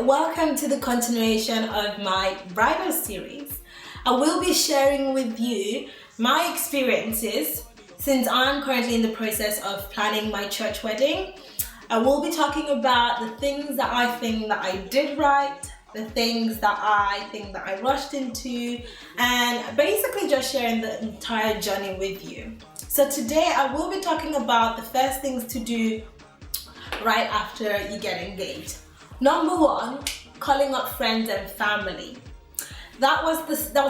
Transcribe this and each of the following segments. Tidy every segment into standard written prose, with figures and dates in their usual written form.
welcome to the continuation of my bridal series. I will be sharing with you my experiences since I'm currently in the process of planning my church wedding. I will be talking about the things that I think that I did right, the things that I think that I rushed into, and basically just sharing the entire journey with you. So today I will be talking about the first things to do right after you get engaged. Number one, calling up friends and family. That was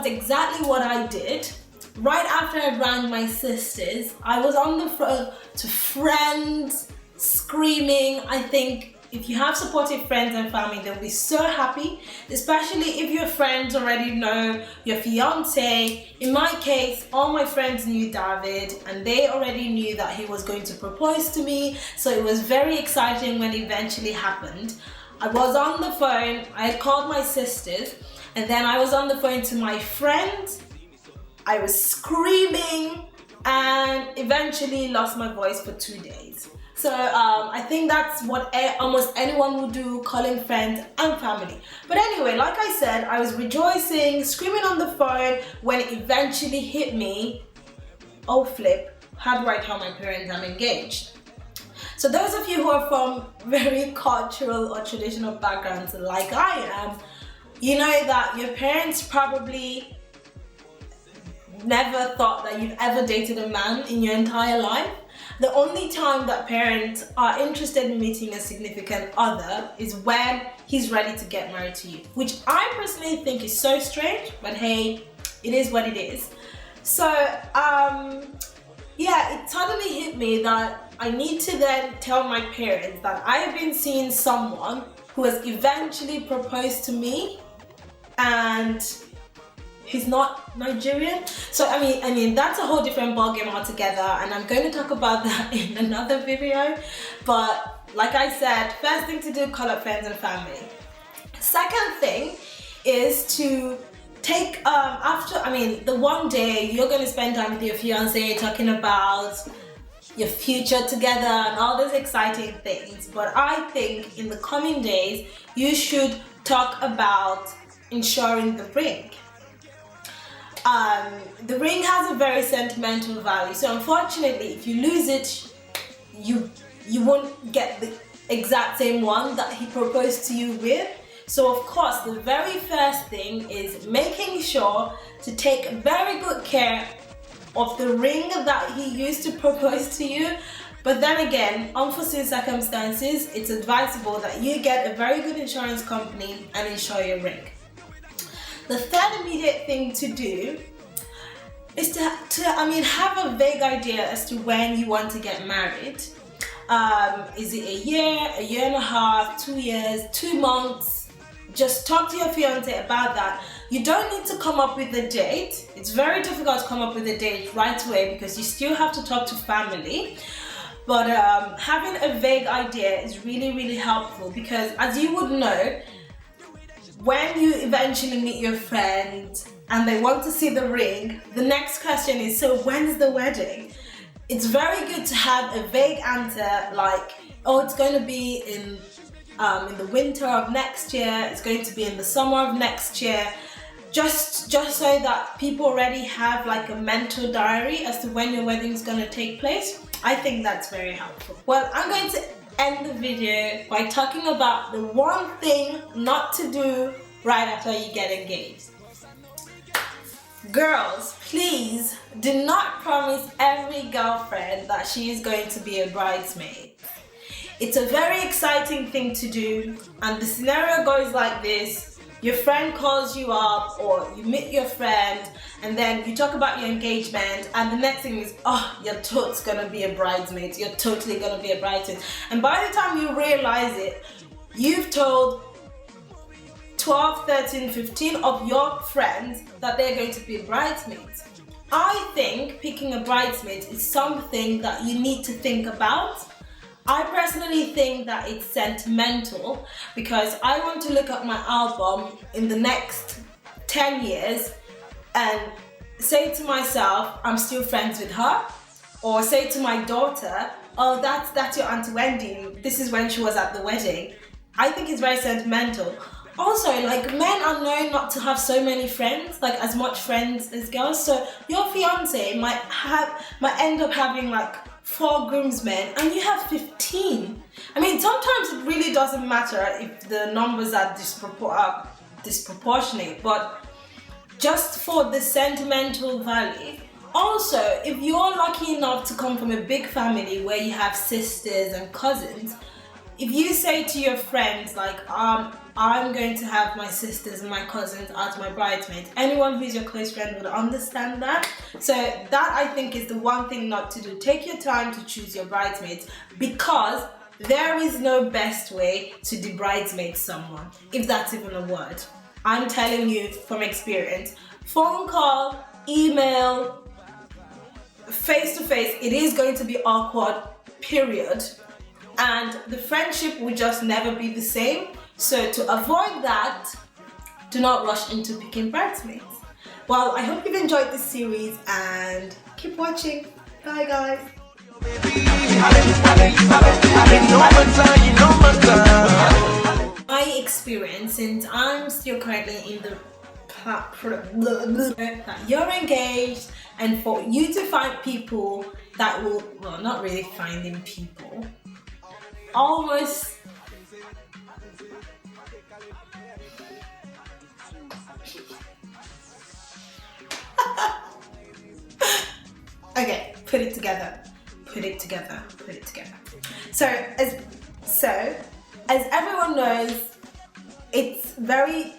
exactly what I did. Right after I rang my sisters, I was on the phone to friends, screaming. I think if you have supportive friends and family, they'll be so happy, especially if your friends already know your fiance. In my case, all my friends knew David and they already knew that he was going to propose to me, so it was very exciting when it eventually happened. I was on the phone, I had called my sisters, and then I was on the phone to my friends. I was screaming and eventually lost my voice for 2 days. So I think that's what almost anyone would do, calling friends and family. But anyway, like I said, I was rejoicing, screaming on the phone when it eventually hit me. Oh flip, how do I tell my parents I'm engaged? So those of you who are from very cultural or traditional backgrounds like I am, you know that your parents probably never thought that you've ever dated a man in your entire life. The only time that parents are interested in meeting a significant other is when he's ready to get married to you, which I personally think is so strange, but hey, it is what it is. So yeah, it suddenly hit me that I need to then tell my parents that I have been seeing someone who has eventually proposed to me and he's not Nigerian. So I mean that's a whole different ballgame altogether, and I'm going to talk about that in another video. But like I said, first thing to do, call up friends and family. Second thing is to take the one day you're going to spend time with your fiance, talking about your future together and all those exciting things. But I think in the coming days you should talk about ensuring the ring. The ring has a very sentimental value, so unfortunately if you lose it, you won't get the exact same one that he proposed to you with. So of course the very first thing is making sure to take very good care of the ring that he used to propose to you. But then again, unforeseen circumstances, it's advisable that you get a very good insurance company and insure your ring. The third immediate thing to do is to have a vague idea as to when you want to get married. Is it a year and a half, 2 years, 2 months? Just talk to your fiance about that. You don't need to come up with a date. It's very difficult to come up with a date right away because you still have to talk to family. But having a vague idea is really, really helpful, because as you would know, when you eventually meet your friend and they want to see the ring, the next question is, so when's the wedding? It's very good to have a vague answer like, oh, it's going to be in the winter of next year, it's going to be in the summer of next year, just so that people already have like a mental diary as to when your wedding is going to take place. I think that's very helpful. Well, I'm going to end the video by talking about the one thing not to do right after you get engaged. Girls, please do not promise every girlfriend that she is going to be a bridesmaid. It's a very exciting thing to do, and the scenario goes like this. Your friend calls you up, or you meet your friend, and then you talk about your engagement, and the next thing is, oh, you're totally gonna be a bridesmaid, you're totally gonna be a bridesmaid. And by the time you realize it, you've told 12, 13, 15 of your friends that they're going to be bridesmaids. I think picking a bridesmaid is something that you need to think about. I personally think that it's sentimental, because I want to look at my album in the next 10 years and say to myself, I'm still friends with her, or say to my daughter, oh, that's your Auntie Wendy, this is when she was at the wedding. I think it's very sentimental. Also, like, men are known not to have so many friends, like as much friends as girls. So your fiance might end up having like 4 groomsmen and you have 15. I mean, sometimes it really doesn't matter if the numbers are disproportionate, but just for the sentimental value. Also, if you're lucky enough to come from a big family where you have sisters and cousins, if you say to your friends like, I'm going to have my sisters and my cousins as my bridesmaids, anyone who's your close friend would understand that. So that, I think, is the one thing not to do. Take your time to choose your bridesmaids, because there is no best way to de-bridesmaid someone, if that's even a word. I'm telling you from experience. Phone call, email, face to face, it is going to be awkward, period. And the friendship will just never be the same. So to avoid that, do not rush into picking bridesmaids. Well, I hope you've enjoyed this series and keep watching. Bye guys. My experience, since I'm still currently in the that you're engaged, and for you to find people that will, well, not really finding people, almost okay, put it together. So as everyone knows, it's very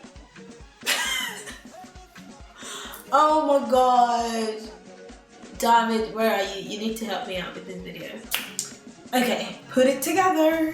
oh my god, David, where are you? You need to help me out with this video. Okay, put it together.